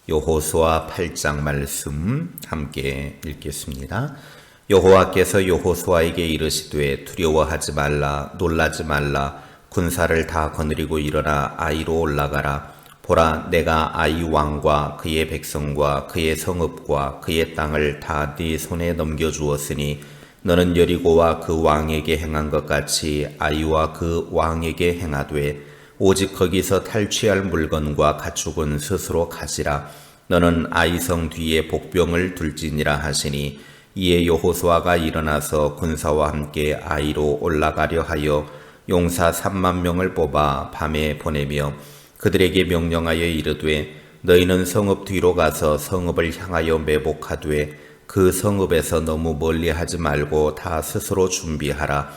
여호수아 8장 말씀 함께 읽겠습니다. 여호와께서 여호수아에게 이르시되 두려워하지 말라 놀라지 말라 군사를 다 거느리고 일어나 아이로 올라가라. 보라 내가 아이 왕과 그의 백성과 그의 성읍과 그의 땅을 다 네 손에 넘겨주었으니 너는 여리고와 그 왕에게 행한 것 같이 아이와 그 왕에게 행하되 오직 거기서 탈취할 물건과 가축은 스스로 가지라. 너는 아이성 뒤에 복병을 둘지니라 하시니 이에 여호수아가 일어나서 군사와 함께 아이로 올라가려 하여 용사 3만 명을 뽑아 밤에 보내며 그들에게 명령하여 이르되 너희는 성읍 뒤로 가서 성읍을 향하여 매복하되 그 성읍에서 너무 멀리하지 말고 다 스스로 준비하라.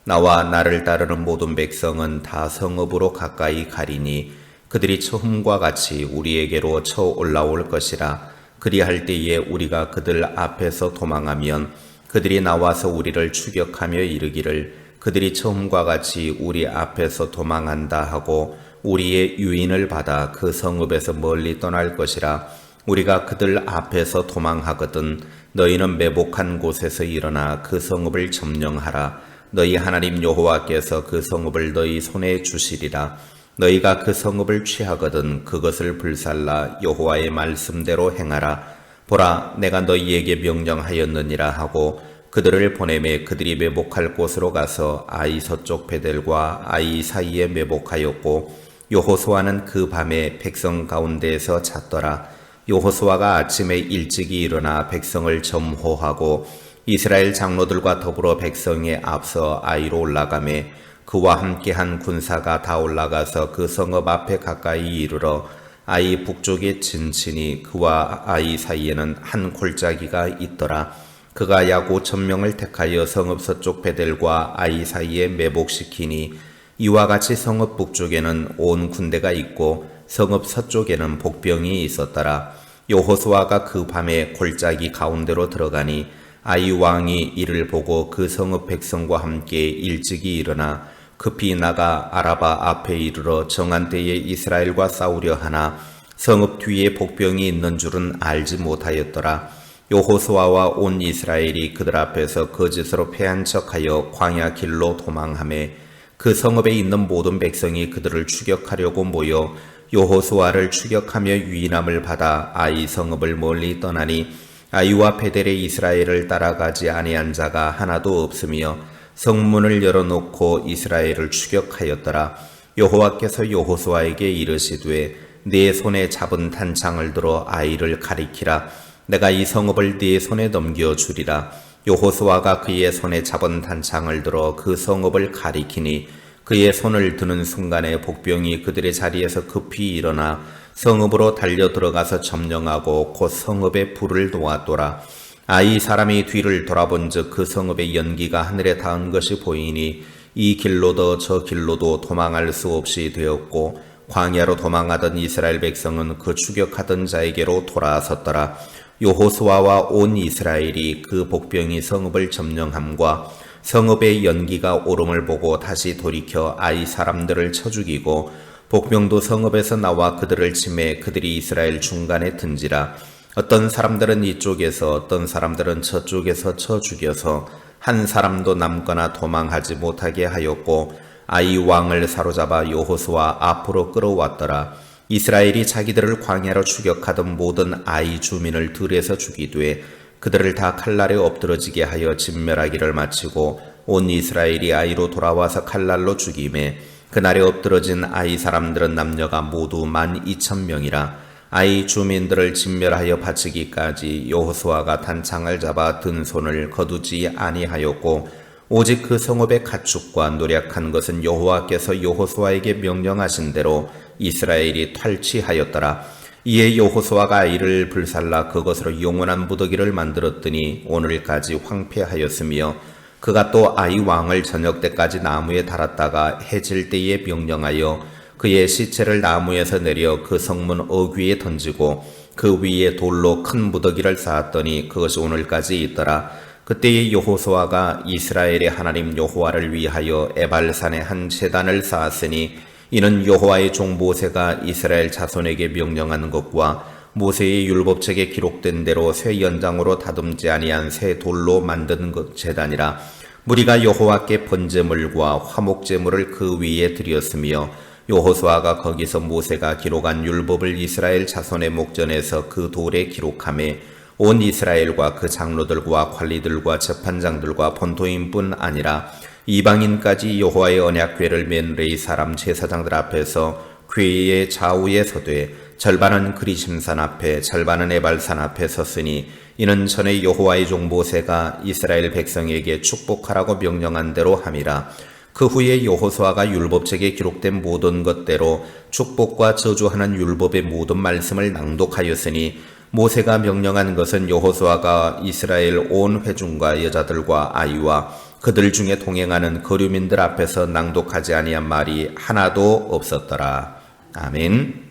나와 나를 따르는 모든 백성은 다 성읍으로 가까이 가리니 그들이 처음과 같이 우리에게로 쳐 올라올 것이라. 그리할 때에 우리가 그들 앞에서 도망하면 그들이 나와서 우리를 추격하며 이르기를 그들이 처음과 같이 우리 앞에서 도망한다 하고 우리의 유인을 받아 그 성읍에서 멀리 떠날 것이라. 우리가 그들 앞에서 도망하거든 너희는 매복한 곳에서 일어나 그 성읍을 점령하라. 너희 하나님 여호와께서 그 성읍을 너희 손에 주시리라. 너희가 그 성읍을 취하거든 그것을 불살라 여호와의 말씀대로 행하라. 보라 내가 너희에게 명령하였느니라 하고 그들을 보내매 그들이 매복할 곳으로 가서 아이 서쪽 베델과 아이 사이에 매복하였고 여호수아는 그 밤에 백성 가운데에서 잤더라. 여호수아가 아침에 일찍이 일어나 백성을 점호하고 이스라엘 장로들과 더불어 백성에 앞서 아이로 올라가매 그와 함께한 군사가 다 올라가서 그 성읍 앞에 가까이 이르러 아이 북쪽에 진치니 그와 아이 사이에는 한 골짜기가 있더라. 그가 약 5,000명을 택하여 성읍 서쪽 베델과 아이 사이에 매복시키니 이와 같이 성읍 북쪽에는 온 군대가 있고 성읍 서쪽에는 복병이 있었더라. 여호수아가 그 밤에 골짜기 가운데로 들어가니 아이 왕이 이를 보고 그 성읍 백성과 함께 일찍이 일어나 급히 나가 아라바 앞에 이르러 정한 때에 이스라엘과 싸우려 하나 성읍 뒤에 복병이 있는 줄은 알지 못하였더라. 여호수아와 온 이스라엘이 그들 앞에서 거짓으로 패한 척하여 광야 길로 도망하매 그 성읍에 있는 모든 백성이 그들을 추격하려고 모여 여호수아를 추격하며 유인함을 받아 아이 성읍을 멀리 떠나니 아이와 베델의 이스라엘을 따라가지 아니한 자가 하나도 없으며 성문을 열어놓고 이스라엘을 추격하였더라. 여호와께서 여호수아에게 이르시되 네 손에 잡은 단창을 들어 아이를 가리키라. 내가 이 성읍을 네 손에 넘겨주리라. 여호수아가 그의 손에 잡은 단창을 들어 그 성읍을 가리키니 그의 손을 드는 순간에 복병이 그들의 자리에서 급히 일어나 성읍으로 달려 들어가서 점령하고 곧 성읍에 불을 놓았더라. 아이 사람이 뒤를 돌아본즉 그 성읍의 연기가 하늘에 닿은 것이 보이니 이 길로도 저 길로도 도망할 수 없이 되었고 광야로 도망하던 이스라엘 백성은 그 추격하던 자에게로 돌아섰더라. 여호수아와 온 이스라엘이 그 복병이 성읍을 점령함과 성읍의 연기가 오름을 보고 다시 돌이켜 아이 사람들을 쳐 죽이고 복병도 성읍에서 나와 그들을 치매 그들이 이스라엘 중간에 든지라. 어떤 사람들은 이쪽에서 어떤 사람들은 저쪽에서 쳐 죽여서 한 사람도 남거나 도망하지 못하게 하였고 아이 왕을 사로잡아 여호수아 앞으로 끌어왔더라. 이스라엘이 자기들을 광야로 추격하던 모든 아이 주민을 들에서 죽이되 그들을 다 칼날에 엎드러지게 하여 진멸하기를 마치고 온 이스라엘이 아이로 돌아와서 칼날로 죽이매 그날에 엎드러진 아이 사람들은 남녀가 모두 12,000명이라. 아이 주민들을 진멸하여 바치기까지 여호수아가 단창을 잡아 든 손을 거두지 아니하였고 오직 그 성읍의 가축과 노략한 것은 여호와께서 여호수아에게 명령하신 대로 이스라엘이 탈취하였더라. 이에 여호수아가 아이를 불살라 그것으로 영원한 무더기를 만들었더니 오늘까지 황폐하였으며 그가 또 아이 왕을 저녁 때까지 나무에 달았다가 해질 때에 명령하여 그의 시체를 나무에서 내려 그 성문 어귀에 던지고 그 위에 돌로 큰 무더기를 쌓았더니 그것이 오늘까지 있더라. 그때의 여호수아가 이스라엘의 하나님 여호와를 위하여 에발산에 한 제단을 쌓았으니 이는 여호와의 종 모세가 이스라엘 자손에게 명령한 것과 모세의 율법책에 기록된 대로 새 연장으로 다듬지 아니한 새 돌로 만든 제단이라. 무리가 여호와께 번제물과 화목제물을 그 위에 드렸으며 여호수아가 거기서 모세가 기록한 율법을 이스라엘 자손의 목전에서 그 돌에 기록하매 온 이스라엘과 그 장로들과 관리들과 재판장들과 본토인뿐 아니라 이방인까지 여호와의 언약궤를 맨 레위 사람 제사장들 앞에서 궤의 좌우에 서되 절반은 그리심산 앞에 절반은 에발산 앞에 섰으니 이는 전에 여호와의 종 모세가 이스라엘 백성에게 축복하라고 명령한 대로 함이라. 그 후에 여호수아가 율법책에 기록된 모든 것대로 축복과 저주하는 율법의 모든 말씀을 낭독하였으니 모세가 명령한 것은 여호수아가 이스라엘 온 회중과 여자들과 아이와 그들 중에 동행하는 거류민들 앞에서 낭독하지 아니한 말이 하나도 없었더라. 아멘.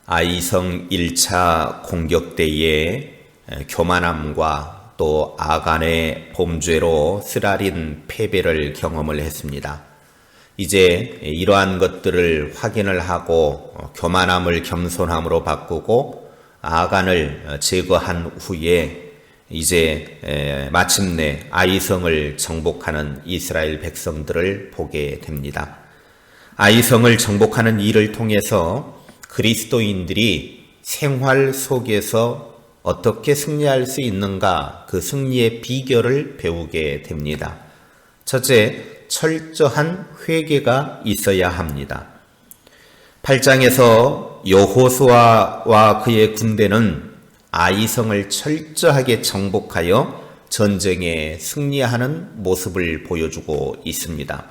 아이성 1차 공격 때에 교만함과 또 아간의 범죄로 쓰라린 패배를 경험을 했습니다. 이제 이러한 것들을 확인을 하고 교만함을 겸손함으로 바꾸고 아간을 제거한 후에 이제 마침내 아이성을 정복하는 이스라엘 백성들을 보게 됩니다. 아이성을 정복하는 일을 통해서 그리스도인들이 생활 속에서 어떻게 승리할 수 있는가, 그 승리의 비결을 배우게 됩니다. 첫째, 철저한 회개가 있어야 합니다. 8장에서 여호수아와 그의 군대는 아이성을 철저하게 정복하여 전쟁에 승리하는 모습을 보여주고 있습니다.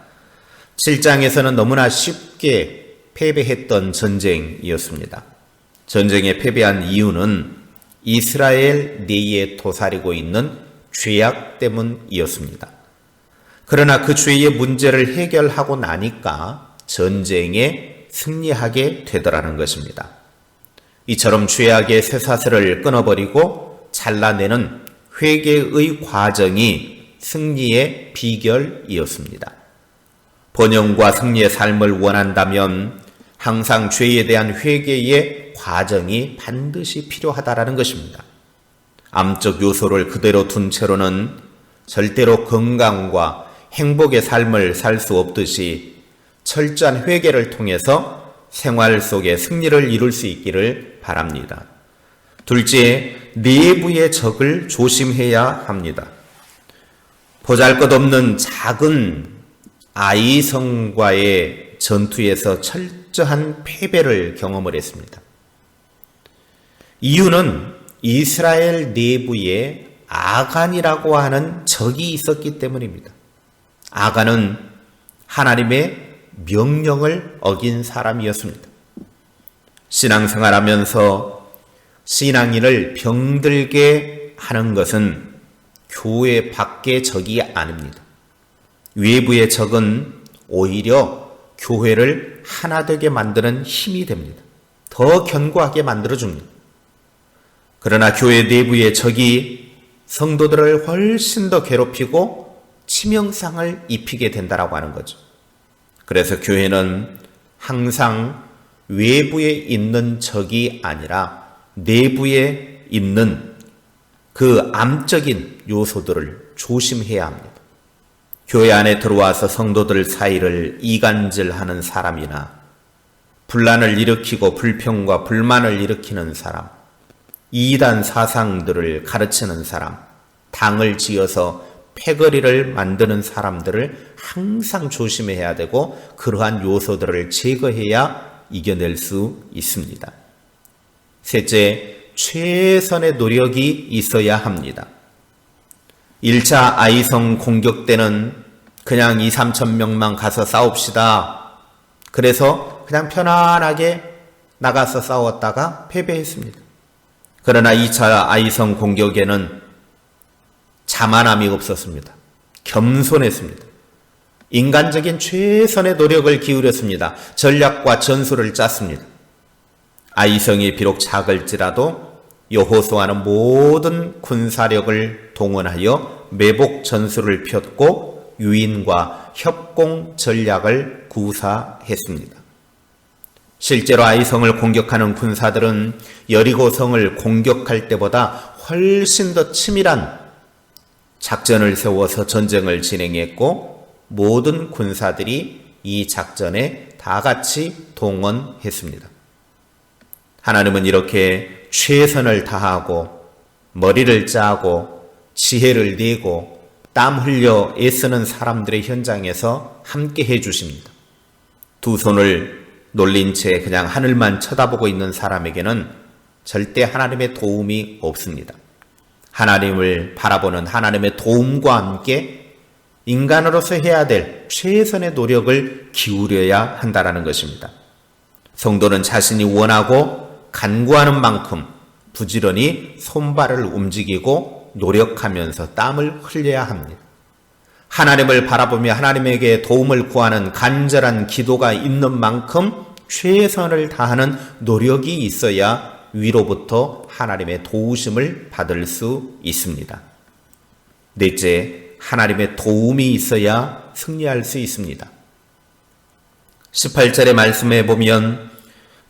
7장에서는 너무나 쉽게 패배했던 전쟁이었습니다. 전쟁에 패배한 이유는 이스라엘 내에 도사리고 있는 죄악 때문이었습니다. 그러나 그 죄의 문제를 해결하고 나니까 전쟁에 승리하게 되더라는 것입니다. 이처럼 죄악의 쇠사슬을 끊어버리고 잘라내는 회개의 과정이 승리의 비결이었습니다. 번영과 승리의 삶을 원한다면 항상 죄에 대한 회개의 과정이 반드시 필요하다라는 것입니다. 암적 요소를 그대로 둔 채로는 절대로 건강과 행복의 삶을 살 수 없듯이 철저한 회개를 통해서 생활 속에 승리를 이룰 수 있기를 바랍니다. 둘째, 내부의 적을 조심해야 합니다. 보잘것없는 작은 아이성과의 전투에서 철저한 패배를 경험을 했습니다. 이유는 이스라엘 내부에 아간이라고 하는 적이 있었기 때문입니다. 아간은 하나님의 명령을 어긴 사람이었습니다. 신앙생활하면서 신앙인을 병들게 하는 것은 교회 밖의 적이 아닙니다. 외부의 적은 오히려 교회를 하나 되게 만드는 힘이 됩니다. 더 견고하게 만들어줍니다. 그러나 교회 내부의 적이 성도들을 훨씬 더 괴롭히고 치명상을 입히게 된다라고 하는 거죠. 그래서 교회는 항상 외부에 있는 적이 아니라 내부에 있는 그 암적인 요소들을 조심해야 합니다. 교회 안에 들어와서 성도들 사이를 이간질하는 사람이나 분란을 일으키고 불평과 불만을 일으키는 사람, 이단 사상들을 가르치는 사람, 당을 지어서 패거리를 만드는 사람들을 항상 조심해야 되고 그러한 요소들을 제거해야 이겨낼 수 있습니다. 셋째, 최선의 노력이 있어야 합니다. 1차 아이성 공격 때는 그냥 2, 3천 명만 가서 싸웁시다. 그래서 그냥 편안하게 나가서 싸웠다가 패배했습니다. 그러나 2차 아이성 공격에는 자만함이 없었습니다. 겸손했습니다. 인간적인 최선의 노력을 기울였습니다. 전략과 전술을 짰습니다. 아이성이 비록 작을지라도 여호수아는 모든 군사력을 동원하여 매복 전술을 폈고 유인과 협공 전략을 구사했습니다. 실제로 아이성을 공격하는 군사들은 여리고성을 공격할 때보다 훨씬 더 치밀한 작전을 세워서 전쟁을 진행했고 모든 군사들이 이 작전에 다 같이 동원했습니다. 하나님은 이렇게 최선을 다하고 머리를 짜고 지혜를 내고 땀 흘려 애쓰는 사람들의 현장에서 함께 해주십니다. 두 손을 놀린 채 그냥 하늘만 쳐다보고 있는 사람에게는 절대 하나님의 도움이 없습니다. 하나님을 바라보는 하나님의 도움과 함께 인간으로서 해야 될 최선의 노력을 기울여야 한다는 것입니다. 성도는 자신이 원하고 간구하는 만큼 부지런히 손발을 움직이고 노력하면서 땀을 흘려야 합니다. 하나님을 바라보며 하나님에게 도움을 구하는 간절한 기도가 있는 만큼 최선을 다하는 노력이 있어야 위로부터 하나님의 도우심을 받을 수 있습니다. 넷째, 하나님의 도움이 있어야 승리할 수 있습니다. 18절의 말씀에 보면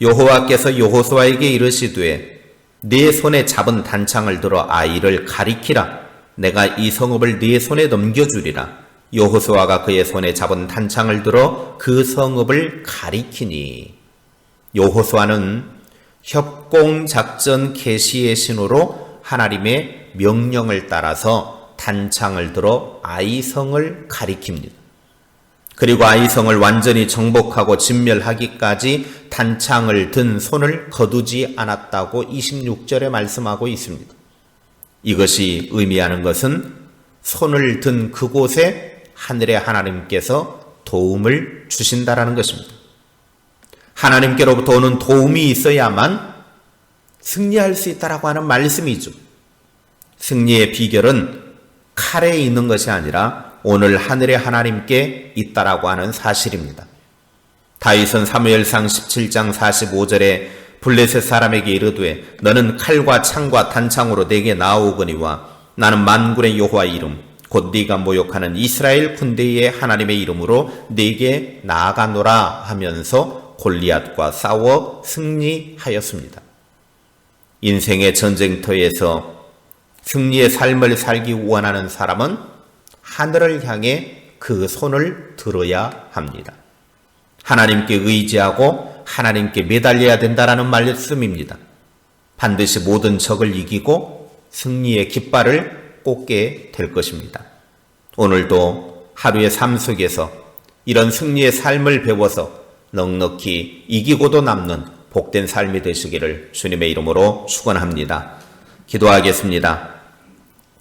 여호와께서 여호수아에게 이르시되 네 손에 잡은 단창을 들어 아이를 가리키라. 내가 이 성읍을 네 손에 넘겨주리라. 여호수아가 그의 손에 잡은 단창을 들어 그 성읍을 가리키니. 여호수아는 협공작전 개시의 신호로 하나님의 명령을 따라서 단창을 들어 아이성을 가리킵니다. 그리고 아이성을 완전히 정복하고 진멸하기까지 단창을 든 손을 거두지 않았다고 26절에 말씀하고 있습니다. 이것이 의미하는 것은 손을 든 그곳에 하늘의 하나님께서 도움을 주신다라는 것입니다. 하나님께로부터 오는 도움이 있어야만 승리할 수 있다라고 하는 말씀이죠. 승리의 비결은 칼에 있는 것이 아니라 오늘 하늘의 하나님께 있다라고 하는 사실입니다. 다윗은 사무엘상 17장 45절에 블레셋 사람에게 이르되 너는 칼과 창과 단창으로 내게 나아오거니와 나는 만군의 여호와의 이름 곧 네가 모욕하는 이스라엘 군대의 하나님의 이름으로 네게 나아가노라 하면서 골리앗과 싸워 승리하였습니다. 인생의 전쟁터에서 승리의 삶을 살기 원하는 사람은 하늘을 향해 그 손을 들어야 합니다. 하나님께 의지하고 하나님께 매달려야 된다라는 말씀입니다. 반드시 모든 적을 이기고 승리의 깃발을 꽂게 될 것입니다. 오늘도 하루의 삶 속에서 이런 승리의 삶을 배워서 넉넉히 이기고도 남는 복된 삶이 되시기를 주님의 이름으로 축원합니다. 기도하겠습니다.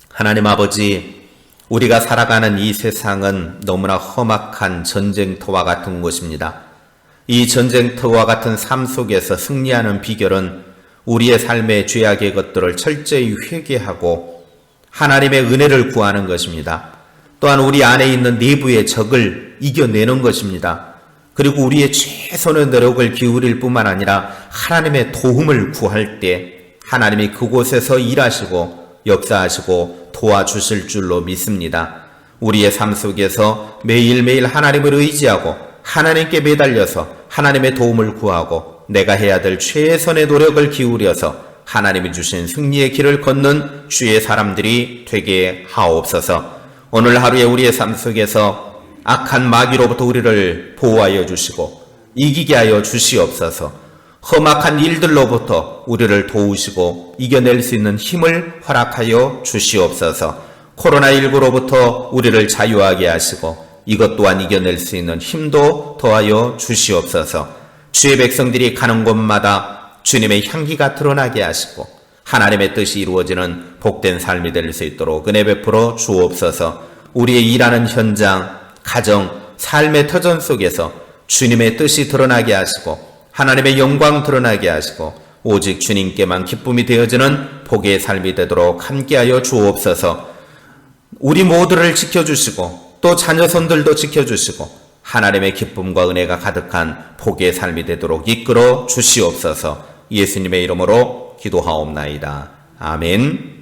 하나님 아버지, 우리가 살아가는 이 세상은 너무나 험악한 전쟁터와 같은 곳입니다. 이 전쟁터와 같은 삶 속에서 승리하는 비결은 우리의 삶의 죄악의 것들을 철저히 회개하고 하나님의 은혜를 구하는 것입니다. 또한 우리 안에 있는 내부의 적을 이겨내는 것입니다. 그리고 우리의 최선의 노력을 기울일 뿐만 아니라 하나님의 도움을 구할 때 하나님이 그곳에서 일하시고 역사하시고 도와주실 줄로 믿습니다. 우리의 삶 속에서 매일매일 하나님을 의지하고 하나님께 매달려서 하나님의 도움을 구하고 내가 해야 될 최선의 노력을 기울여서 하나님이 주신 승리의 길을 걷는 주의 사람들이 되게 하옵소서. 오늘 하루에 우리의 삶 속에서 악한 마귀로부터 우리를 보호하여 주시고 이기게 하여 주시옵소서. 험악한 일들로부터 우리를 도우시고 이겨낼 수 있는 힘을 허락하여 주시옵소서. 코로나19로부터 우리를 자유하게 하시고 이것 또한 이겨낼 수 있는 힘도 더하여 주시옵소서. 주의 백성들이 가는 곳마다 주님의 향기가 드러나게 하시고 하나님의 뜻이 이루어지는 복된 삶이 될 수 있도록 은혜 베풀어 주옵소서. 우리의 일하는 현장, 가정, 삶의 터전 속에서 주님의 뜻이 드러나게 하시고 하나님의 영광 드러나게 하시고 오직 주님께만 기쁨이 되어지는 복의 삶이 되도록 함께하여 주옵소서. 우리 모두를 지켜주시고 또 자녀손들도 지켜주시고 하나님의 기쁨과 은혜가 가득한 복의 삶이 되도록 이끌어 주시옵소서. 예수님의 이름으로 기도하옵나이다. 아멘.